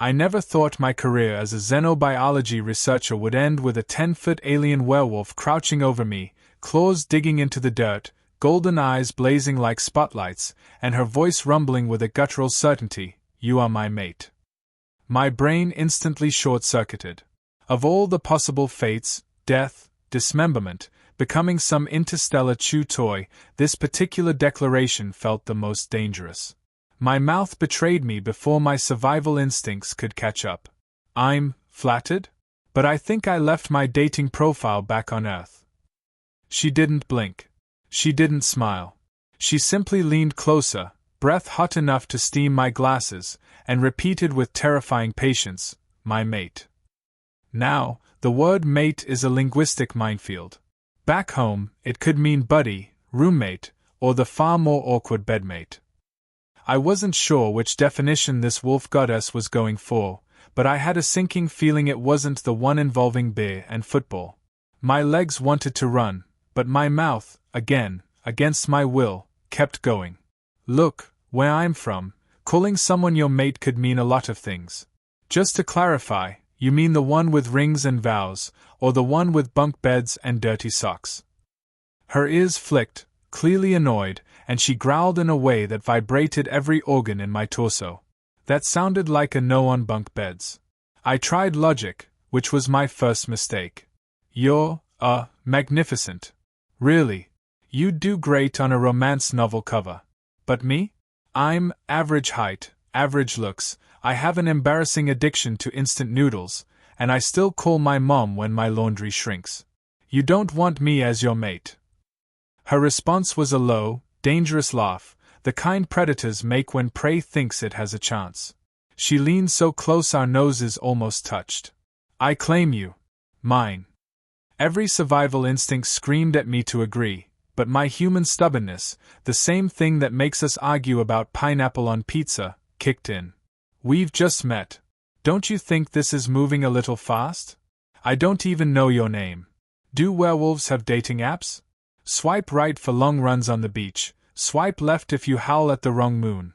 I never thought my career as a xenobiology researcher would end with a 10-foot alien werewolf crouching over me, claws digging into the dirt, golden eyes blazing like spotlights, and her voice rumbling with a guttural certainty, "You are my mate." My brain instantly short-circuited. Of all the possible fates, death, dismemberment, becoming some interstellar chew toy, this particular declaration felt the most dangerous. My mouth betrayed me before my survival instincts could catch up. I'm flattered? But I think I left my dating profile back on Earth. She didn't blink. She didn't smile. She simply leaned closer, breath hot enough to steam my glasses, and repeated with terrifying patience, "My mate." Now, the word mate is a linguistic minefield. Back home, it could mean buddy, roommate, or the far more awkward bedmate. I wasn't sure which definition this wolf goddess was going for, but I had a sinking feeling it wasn't the one involving beer and football. My legs wanted to run, but my mouth, again, against my will, kept going. "Look, where I'm from, calling someone your mate could mean a lot of things. Just to clarify, you mean the one with rings and vows, or the one with bunk beds and dirty socks?" Her ears flicked, clearly annoyed, and she growled in a way that vibrated every organ in my torso. That sounded like a no on bunk beds. I tried logic, which was my first mistake. "You're, magnificent. Really. You'd do great on a romance novel cover. But me? I'm average height, average looks, I have an embarrassing addiction to instant noodles, and I still call my mom when my laundry shrinks. You don't want me as your mate." Her response was a low, dangerous laugh, the kind predators make when prey thinks it has a chance. She leaned so close our noses almost touched. "I claim you. Mine." Every survival instinct screamed at me to agree, but my human stubbornness, the same thing that makes us argue about pineapple on pizza, kicked in. "We've just met. Don't you think this is moving a little fast? I don't even know your name. Do werewolves have dating apps? Swipe right for long runs on the beach, swipe left if you howl at the wrong moon."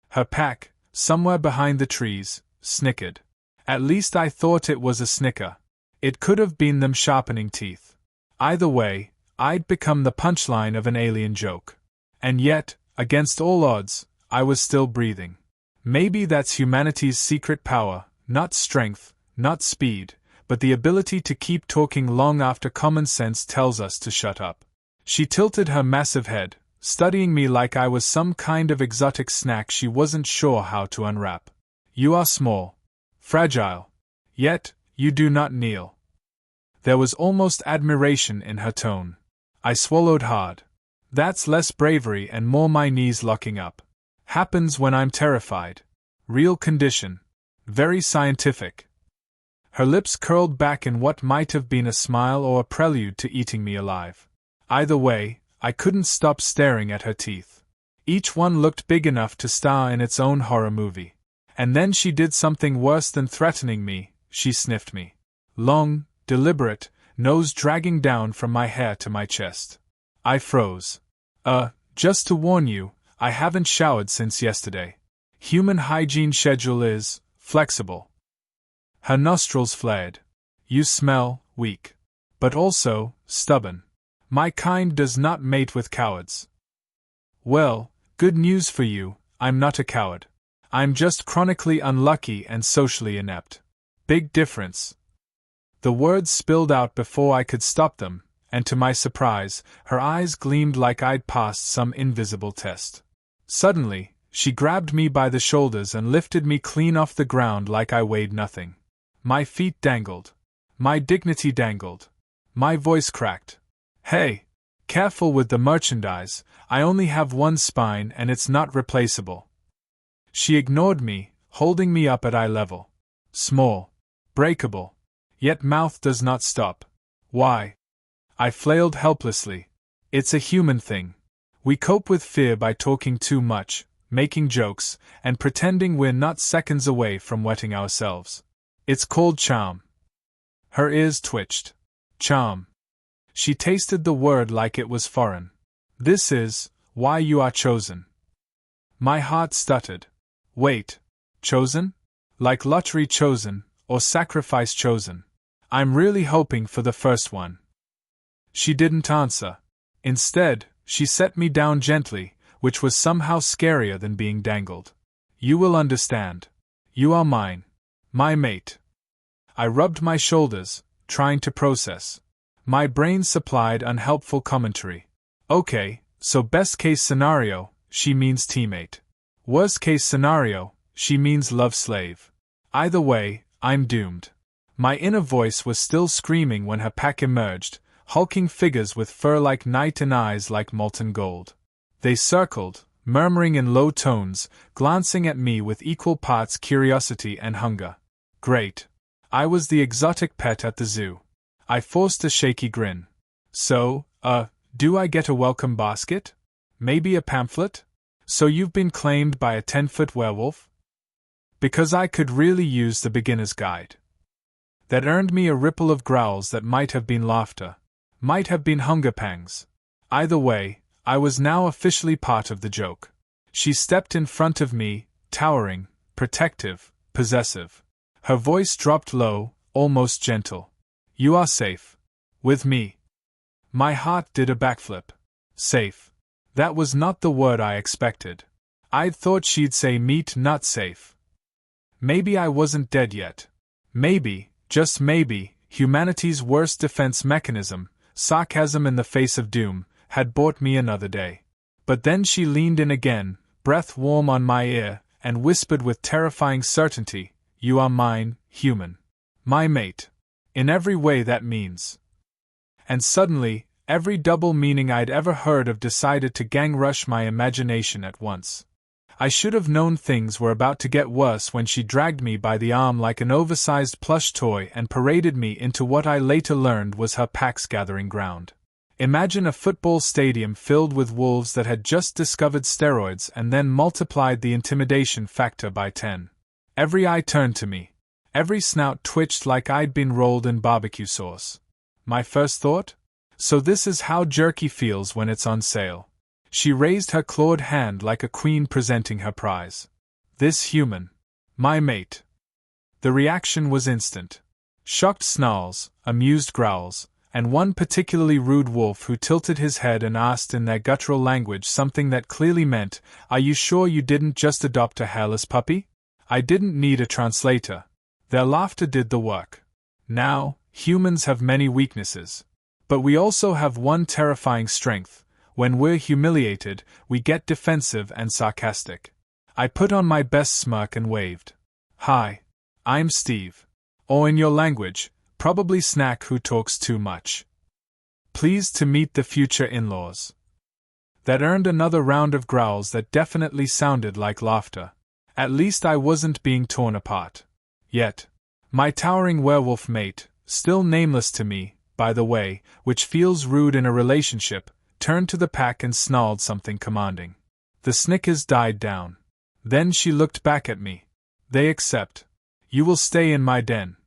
Her pack, somewhere behind the trees, snickered. At least I thought it was a snicker. It could have been them sharpening teeth. Either way, I'd become the punchline of an alien joke. And yet, against all odds, I was still breathing. Maybe that's humanity's secret power, not strength, not speed, but the ability to keep talking long after common sense tells us to shut up. She tilted her massive head, studying me like I was some kind of exotic snack she wasn't sure how to unwrap. "You are small, fragile, yet you do not kneel." There was almost admiration in her tone. I swallowed hard. That's less bravery and more my knees locking up. Happens when I'm terrified. Real condition. Very scientific. Her lips curled back in what might have been a smile or a prelude to eating me alive. Either way, I couldn't stop staring at her teeth. Each one looked big enough to star in its own horror movie. And then she did something worse than threatening me, she sniffed me. Long, deliberate, nose dragging down from my hair to my chest. I froze. Just to warn you, I haven't showered since yesterday. Human hygiene schedule is flexible. Her nostrils flared. You smell weak. But also stubborn. My kind does not mate with cowards. Well, good news for you, I'm not a coward. I'm just chronically unlucky and socially inept. Big difference. The words spilled out before I could stop them, and to my surprise, her eyes gleamed like I'd passed some invisible test. Suddenly, she grabbed me by the shoulders and lifted me clean off the ground like I weighed nothing. My feet dangled. My dignity dangled. My voice cracked. "Hey! Careful with the merchandise, I only have one spine and it's not replaceable." She ignored me, holding me up at eye level. Small. Breakable. Yet mouth does not stop. Why? I flailed helplessly. It's a human thing. We cope with fear by talking too much, making jokes, and pretending we're not seconds away from wetting ourselves. It's called charm. Her ears twitched. Charm. She tasted the word like it was foreign. This is why you are chosen. My heart stuttered. Wait. Chosen? Like lottery chosen, or sacrifice chosen. I'm really hoping for the first one. She didn't answer. Instead, she set me down gently, which was somehow scarier than being dangled. You will understand. You are mine. My mate. I rubbed my shoulders, trying to process. My brain supplied unhelpful commentary. Okay, so best case scenario, she means teammate. Worst case scenario, she means love slave. Either way, I'm doomed. My inner voice was still screaming when her pack emerged, hulking figures with fur like night and eyes like molten gold. They circled, murmuring in low tones, glancing at me with equal parts curiosity and hunger. Great. I was the exotic pet at the zoo. I forced a shaky grin. So, do I get a welcome basket? Maybe a pamphlet? So you've been claimed by a 10-foot werewolf? Because I could really use the beginner's guide. That earned me a ripple of growls that might have been laughter. Might have been hunger pangs. Either way, I was now officially part of the joke. She stepped in front of me, towering, protective, possessive. Her voice dropped low, almost gentle. You are safe. With me. My heart did a backflip. Safe. That was not the word I expected. I'd thought she'd say meat not safe. Maybe I wasn't dead yet. Maybe, just maybe, humanity's worst defense mechanism, sarcasm in the face of doom, had bought me another day. But then she leaned in again, breath warm on my ear, and whispered with terrifying certainty, You are mine, human. My mate. In every way that means. And suddenly, every double meaning I'd ever heard of decided to gang rush my imagination at once. I should have known things were about to get worse when she dragged me by the arm like an oversized plush toy and paraded me into what I later learned was her pack's gathering ground. Imagine a football stadium filled with wolves that had just discovered steroids and then multiplied the intimidation factor by 10. Every eye turned to me. Every snout twitched like I'd been rolled in barbecue sauce. My first thought? So this is how jerky feels when it's on sale. She raised her clawed hand like a queen presenting her prize. This human. My mate. The reaction was instant. Shocked snarls, amused growls, and one particularly rude wolf who tilted his head and asked in their guttural language something that clearly meant, Are you sure you didn't just adopt a hairless puppy? I didn't need a translator. Their laughter did the work. Now, humans have many weaknesses. But we also have one terrifying strength. When we're humiliated, we get defensive and sarcastic. I put on my best smirk and waved. Hi. I'm Steve. Or in your language, probably Snack who talks too much. Pleased to meet the future in-laws. That earned another round of growls that definitely sounded like laughter. At least I wasn't being torn apart. Yet. My towering werewolf mate, still nameless to me, by the way, which feels rude in a relationship, turned to the pack and snarled something commanding. The snickers died down. Then she looked back at me. They accept. You will stay in my den.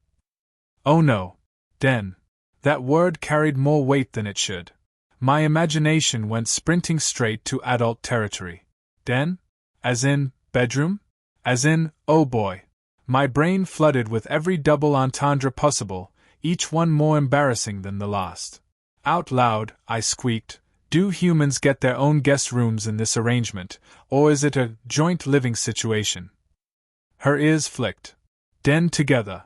Oh no. Den. That word carried more weight than it should. My imagination went sprinting straight to adult territory. Den? As in, bedroom? As in, oh boy. My brain flooded with every double entendre possible, each one more embarrassing than the last. Out loud, I squeaked, Do humans get their own guest rooms in this arrangement, or is it a joint living situation? Her ears flicked. Den together.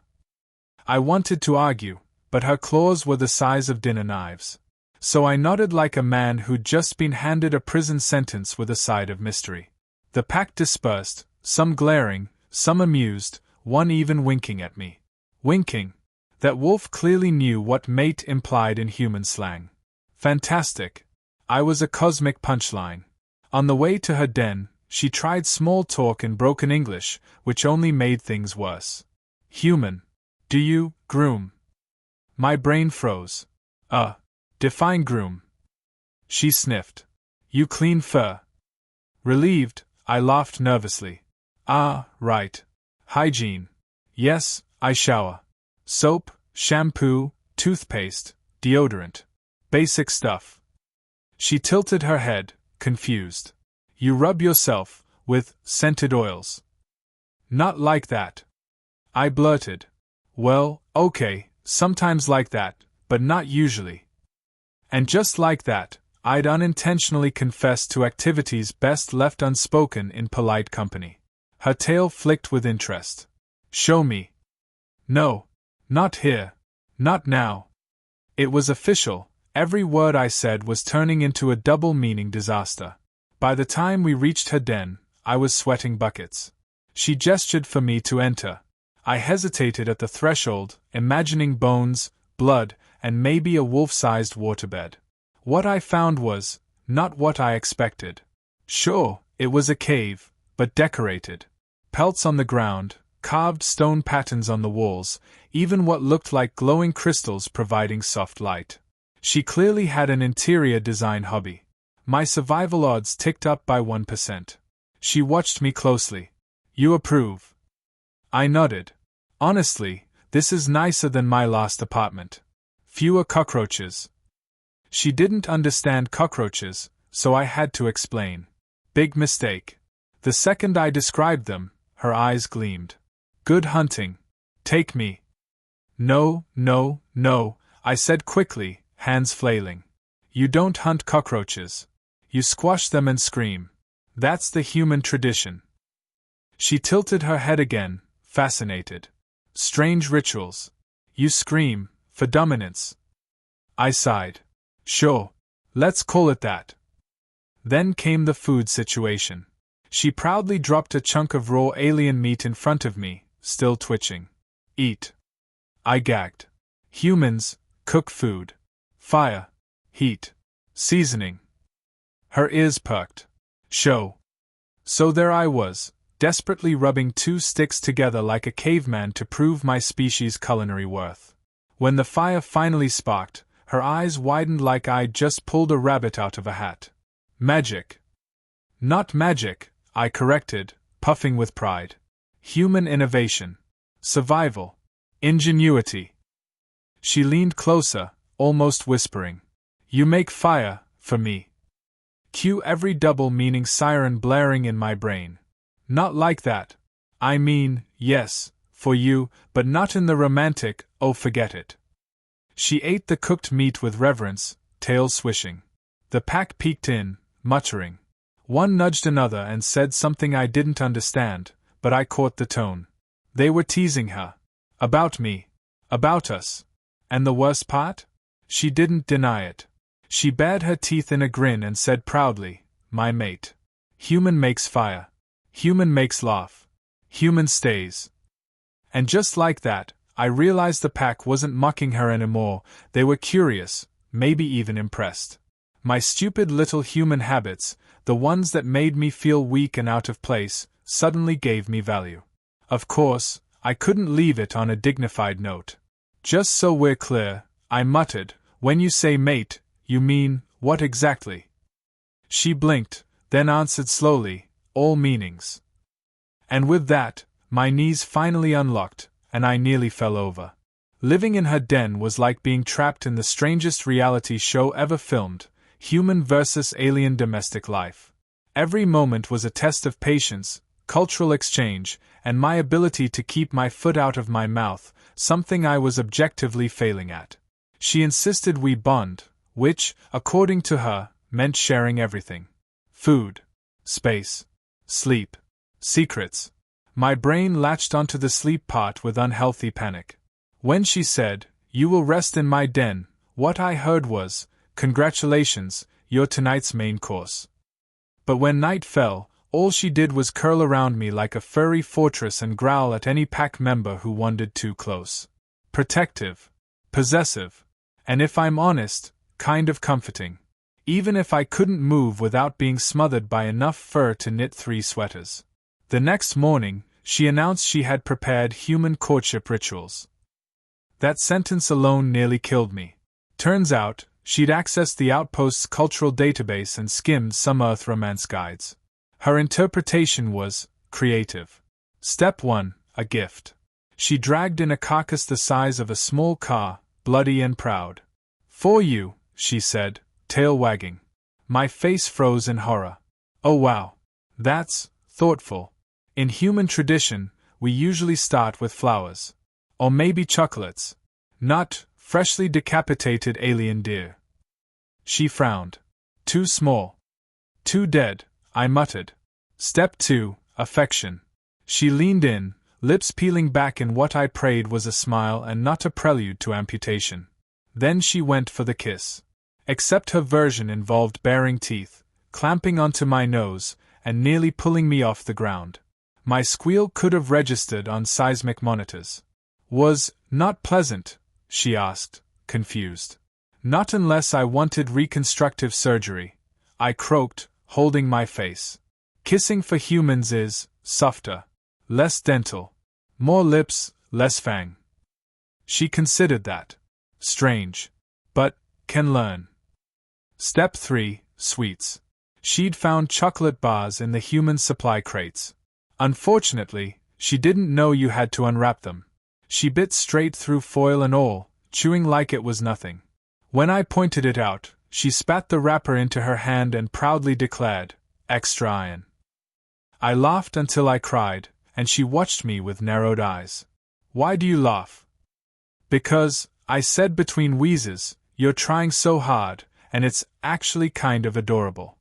I wanted to argue, but her claws were the size of dinner knives. So I nodded like a man who'd just been handed a prison sentence with a side of mystery. The pack dispersed, some glaring, some amused, one even winking at me. Winking. That wolf clearly knew what mate implied in human slang. Fantastic. I was a cosmic punchline. On the way to her den, she tried small talk in broken English, which only made things worse. Human. Do you, groom? My brain froze. Define groom. She sniffed. You clean fur. Relieved, I laughed nervously. Ah, right. Hygiene. Yes, I shower. Soap, shampoo, toothpaste, deodorant. Basic stuff. She tilted her head, confused. You rub yourself with scented oils. Not like that. I blurted. Well, okay, sometimes like that, but not usually. And just like that, I'd unintentionally confessed to activities best left unspoken in polite company. Her tail flicked with interest. Show me. No. Not here. Not now. It was official. Every word I said was turning into a double-meaning disaster. By the time we reached her den, I was sweating buckets. She gestured for me to enter. I hesitated at the threshold, imagining bones, blood, and maybe a wolf-sized waterbed. What I found was not what I expected. Sure, it was a cave, but decorated. Pelts on the ground, carved stone patterns on the walls, even what looked like glowing crystals providing soft light. She clearly had an interior design hobby. My survival odds ticked up by 1%. She watched me closely. You approve? I nodded. Honestly, this is nicer than my last apartment. Fewer cockroaches. She didn't understand cockroaches, so I had to explain. Big mistake. The second I described them, her eyes gleamed. Good hunting. Take me. No, no, no, I said quickly, hands flailing. You don't hunt cockroaches. You squash them and scream. That's the human tradition. She tilted her head again, fascinated. Strange rituals. You scream, for dominance. I sighed. Sure. Let's call it that. Then came the food situation. She proudly dropped a chunk of raw alien meat in front of me, still twitching. Eat. I gagged. Humans, cook food. Fire. Heat. Seasoning. Her ears perked. Show. So there I was, desperately rubbing two sticks together like a caveman to prove my species' culinary worth. When the fire finally sparked, her eyes widened like I'd just pulled a rabbit out of a hat. Magic. Not magic, I corrected, puffing with pride. Human innovation. Survival. Ingenuity. She leaned closer, almost whispering. You make fire, for me. Cue every double-meaning siren blaring in my brain. Not like that. I mean, yes, for you, but not in the romantic, oh forget it. She ate the cooked meat with reverence, tail swishing. The pack peeked in, muttering. One nudged another and said something I didn't understand, but I caught the tone. They were teasing her. About me. About us. And the worst part? She didn't deny it. She bared her teeth in a grin and said proudly, my mate. Human makes fire. Human makes laugh. Human stays. And just like that, I realized the pack wasn't mocking her anymore. They were curious, maybe even impressed. My stupid little human habits, the ones that made me feel weak and out of place, suddenly gave me value. Of course, I couldn't leave it on a dignified note. Just so we're clear, I muttered, when you say mate, you mean, what exactly? She blinked, then answered slowly, all meanings. And with that, my knees finally unlocked, and I nearly fell over. Living in her den was like being trapped in the strangest reality show ever filmed, human versus alien domestic life. Every moment was a test of patience, cultural exchange, and my ability to keep my foot out of my mouth, something I was objectively failing at. She insisted we bond, which, according to her, meant sharing everything. Food. Space. Sleep. Secrets. My brain latched onto the sleep part with unhealthy panic. When she said, you will rest in my den, what I heard was, congratulations, you're tonight's main course. But when night fell, all she did was curl around me like a furry fortress and growl at any pack member who wandered too close. Protective. Possessive. And if I'm honest, kind of comforting. Even if I couldn't move without being smothered by enough fur to knit 3 sweaters. The next morning, she announced she had prepared human courtship rituals. That sentence alone nearly killed me. Turns out, she'd accessed the outpost's cultural database and skimmed some Earth romance guides. Her interpretation was creative. Step 1, a gift. She dragged in a carcass the size of a small car, bloody and proud. For you, she said, tail wagging. My face froze in horror. Oh wow. That's thoughtful. In human tradition, we usually start with flowers. Or maybe chocolates. Not freshly decapitated alien deer. She frowned. Too small. Too dead, I muttered. Step 2, affection. She leaned in, lips peeling back in what I prayed was a smile and not a prelude to amputation. Then she went for the kiss. Except her version involved baring teeth, clamping onto my nose, and nearly pulling me off the ground. My squeal could have registered on seismic monitors. Was not pleasant, she asked, confused. Not unless I wanted reconstructive surgery, I croaked, holding my face. Kissing for humans is softer, less dental, more lips, less fang. She considered that. Strange. But, can learn. Step 3, sweets. She'd found chocolate bars in the human supply crates. Unfortunately, she didn't know you had to unwrap them. She bit straight through foil and all, chewing like it was nothing. When I pointed it out, she spat the wrapper into her hand and proudly declared, "Extra iron." I laughed until I cried, and she watched me with narrowed eyes. "Why do you laugh?" "Because," I said between wheezes, "you're trying so hard, and it's actually kind of adorable."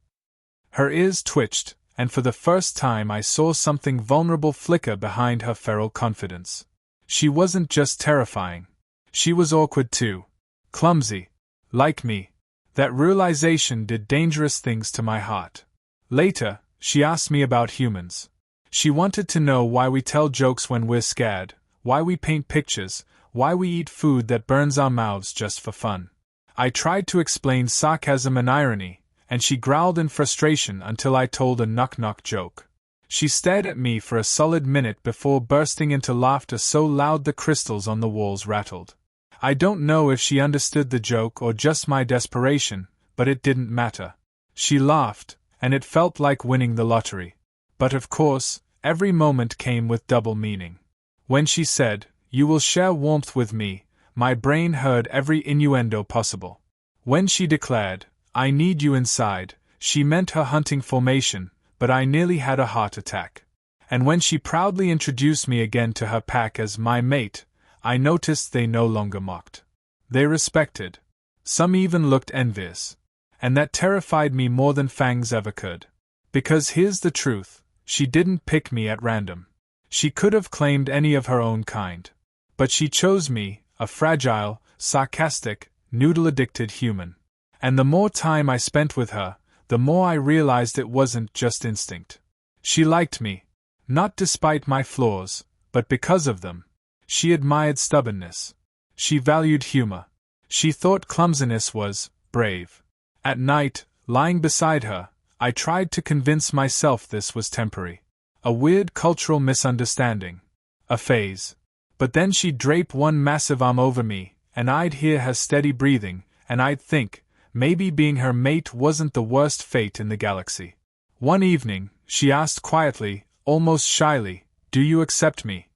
Her ears twitched, and for the first time I saw something vulnerable flicker behind her feral confidence. She wasn't just terrifying. She was awkward too. Clumsy. Like me. That realization did dangerous things to my heart. Later, she asked me about humans. She wanted to know why we tell jokes when we're scared, why we paint pictures, why we eat food that burns our mouths just for fun. I tried to explain sarcasm and irony, and she growled in frustration until I told a knock-knock joke. She stared at me for a solid minute before bursting into laughter so loud the crystals on the walls rattled. I don't know if she understood the joke or just my desperation, but it didn't matter. She laughed, and it felt like winning the lottery. But of course, every moment came with double meaning. When she said, "You will share warmth with me," my brain heard every innuendo possible. When she declared, "I need you inside," she meant her hunting formation, but I nearly had a heart attack. And when she proudly introduced me again to her pack as my mate, I noticed they no longer mocked. They respected. Some even looked envious. And that terrified me more than fangs ever could. Because here's the truth, she didn't pick me at random. She could have claimed any of her own kind. But she chose me, a fragile, sarcastic, noodle-addicted human. And the more time I spent with her, the more I realized it wasn't just instinct. She liked me. Not despite my flaws, but because of them. She admired stubbornness. She valued humor. She thought clumsiness was brave. At night, lying beside her, I tried to convince myself this was temporary. A weird cultural misunderstanding. A phase. But then she'd drape one massive arm over me, and I'd hear her steady breathing, and I'd think, maybe being her mate wasn't the worst fate in the galaxy. One evening, she asked quietly, almost shyly, "Do you accept me?"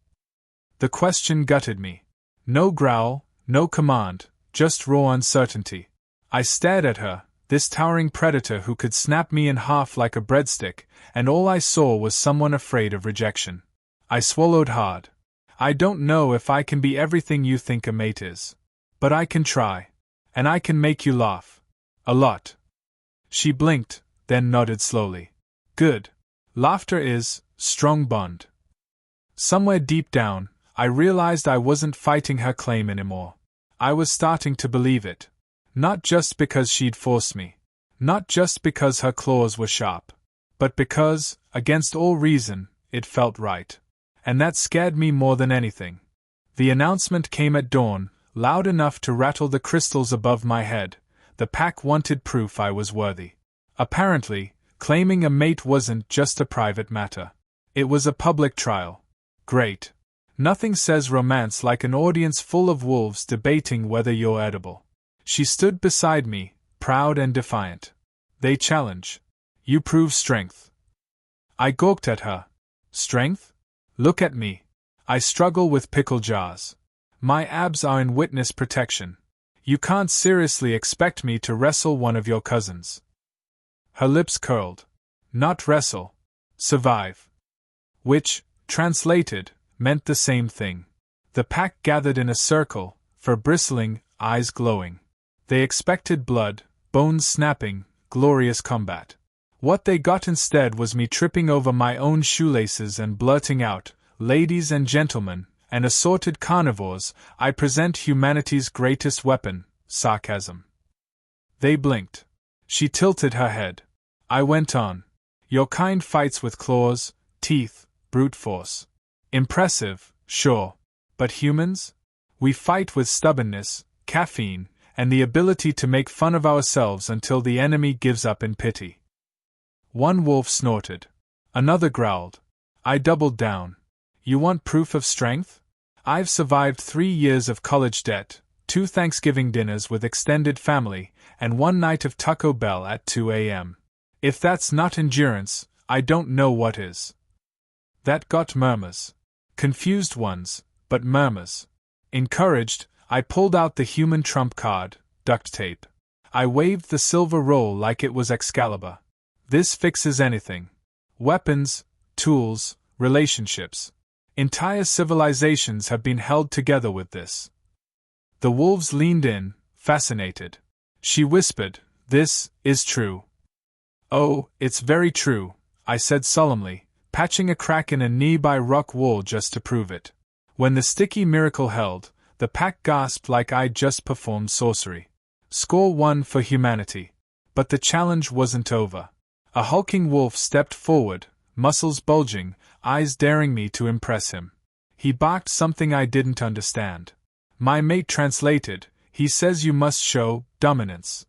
The question gutted me. No growl, no command, just raw uncertainty. I stared at her, this towering predator who could snap me in half like a breadstick, and all I saw was someone afraid of rejection. I swallowed hard. "I don't know if I can be everything you think a mate is. But I can try. And I can make you laugh. A lot." She blinked, then nodded slowly. "Good. Laughter is strong bond." Somewhere deep down, I realized I wasn't fighting her claim anymore. I was starting to believe it. Not just because she'd forced me. Not just because her claws were sharp. But because, against all reason, it felt right. And that scared me more than anything. The announcement came at dawn, loud enough to rattle the crystals above my head. The pack wanted proof I was worthy. Apparently, claiming a mate wasn't just a private matter. It was a public trial. Great. Nothing says romance like an audience full of wolves debating whether you're edible. She stood beside me, proud and defiant. They challenge. You prove strength. I gawked at her. Strength? Look at me. I struggle with pickle jars. My abs are in witness protection. You can't seriously expect me to wrestle one of your cousins. Her lips curled. Not wrestle. Survive. Which, translated, meant the same thing. The pack gathered in a circle, fur bristling, eyes glowing. They expected blood, bones snapping, glorious combat. What they got instead was me tripping over my own shoelaces and blurting out, "Ladies and gentlemen, and assorted carnivores, I present humanity's greatest weapon, sarcasm." They blinked. She tilted her head. I went on. "Your kind fights with claws, teeth, brute force. Impressive, sure. But humans? We fight with stubbornness, caffeine, and the ability to make fun of ourselves until the enemy gives up in pity." One wolf snorted. Another growled. I doubled down. "You want proof of strength? I've survived 3 years of college debt, 2 Thanksgiving dinners with extended family, and 1 night of Taco Bell at 2 a.m. If that's not endurance, I don't know what is." That got murmurs. Confused ones, but murmurs. Encouraged, I pulled out the human trump card, duct tape. I waved the silver roll like it was Excalibur. "This fixes anything. Weapons, tools, relationships. Entire civilizations have been held together with this." The wolves leaned in, fascinated. She whispered, "This is true." "Oh, it's very true," I said solemnly, patching a crack in a knee-high rock wall just to prove it. When the sticky miracle held, the pack gasped like I'd just performed sorcery. Score 1 for humanity. But the challenge wasn't over. A hulking wolf stepped forward, muscles bulging, eyes daring me to impress him. He barked something I didn't understand. My mate translated, "He says you must show dominance."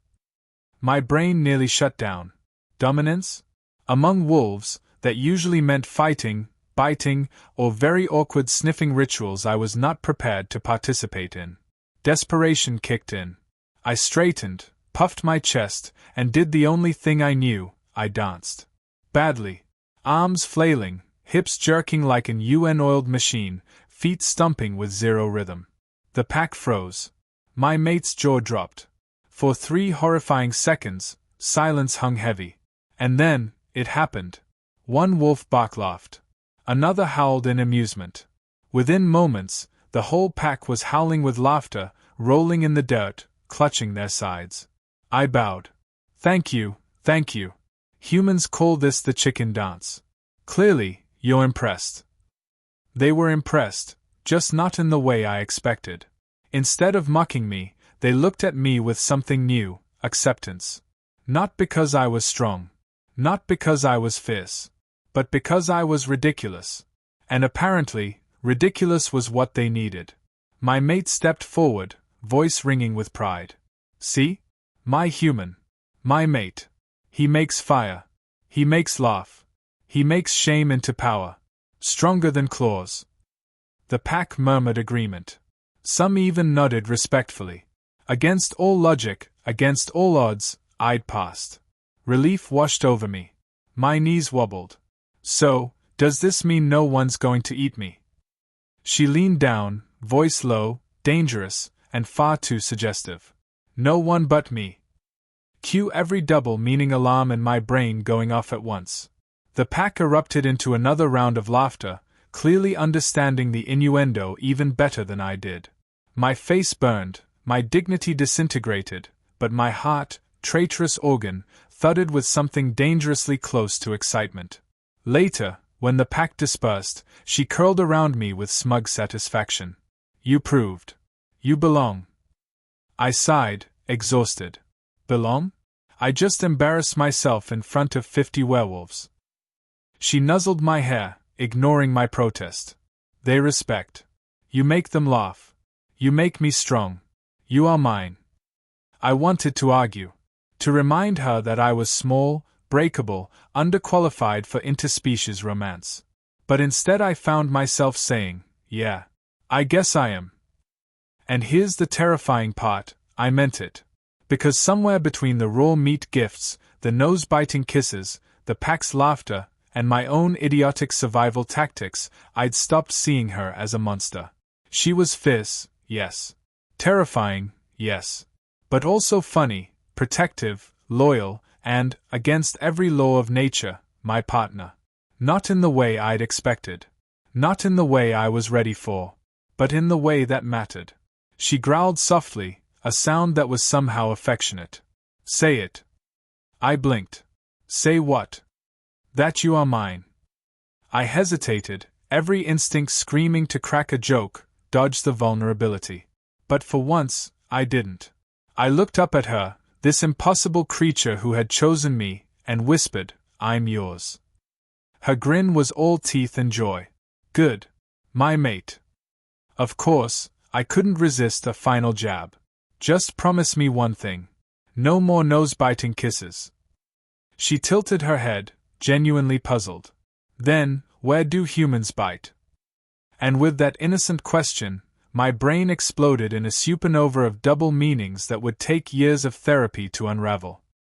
My brain nearly shut down. Dominance? Among wolves, that usually meant fighting, biting, or very awkward sniffing rituals I was not prepared to participate in. Desperation kicked in. I straightened, puffed my chest, and did the only thing I knew: I danced. Badly. Arms flailing, hips jerking like an UN-oiled machine, feet stumping with zero rhythm. The pack froze. My mate's jaw dropped. For 3 horrifying seconds, silence hung heavy. And then, it happened. One wolf bark laughed. Another howled in amusement. Within moments, the whole pack was howling with laughter, rolling in the dirt, clutching their sides. I bowed. Thank you. Humans call this the chicken dance. Clearly, you're impressed." They were impressed, just not in the way I expected. Instead of mocking me, they looked at me with something new: acceptance. Not because I was strong. Not because I was fierce. But because I was ridiculous. And apparently, ridiculous was what they needed. My mate stepped forward, voice ringing with pride. "See? My human. My mate. He makes fire. He makes laugh. He makes shame into power. Stronger than claws." The pack murmured agreement. Some even nodded respectfully. Against all logic, against all odds, I'd passed. Relief washed over me. My knees wobbled. "So, does this mean no one's going to eat me?" She leaned down, voice low, dangerous, and far too suggestive. "No one but me." Cue every double meaning alarm in my brain going off at once. The pack erupted into another round of laughter, clearly understanding the innuendo even better than I did. My face burned, my dignity disintegrated, but my heart, traitorous organ, thudded with something dangerously close to excitement. Later, when the pack dispersed, she curled around me with smug satisfaction. "You proved. You belong." I sighed, exhausted. Belong? I just embarrassed myself in front of 50 werewolves. She nuzzled my hair, ignoring my protest. "They respect. You make them laugh. You make me strong. You are mine." I wanted to argue. To remind her that I was small, breakable, underqualified for interspecies romance. But instead I found myself saying, "Yeah, I guess I am." And here's the terrifying part: I meant it. Because somewhere between the raw meat gifts, the nose-biting kisses, the pack's laughter, and my own idiotic survival tactics, I'd stopped seeing her as a monster. She was fierce, yes. Terrifying, yes. But also funny, protective, loyal, and, against every law of nature, my partner. Not in the way I'd expected. Not in the way I was ready for, but in the way that mattered. She growled softly, a sound that was somehow affectionate. Say it. I blinked. Say what? That you are mine. I hesitated, every instinct screaming to crack a joke, dodge the vulnerability. But for once, I didn't. I looked up at her, this impossible creature who had chosen me, and whispered, I'm yours. Her grin was all teeth and joy. Good. My mate. Of course, I couldn't resist a final jab. Just promise me one thing. No more nose-biting kisses. She tilted her head, genuinely puzzled. Then, where do humans bite? And with that innocent question, my brain exploded in a supernova of double meanings that would take years of therapy to unravel.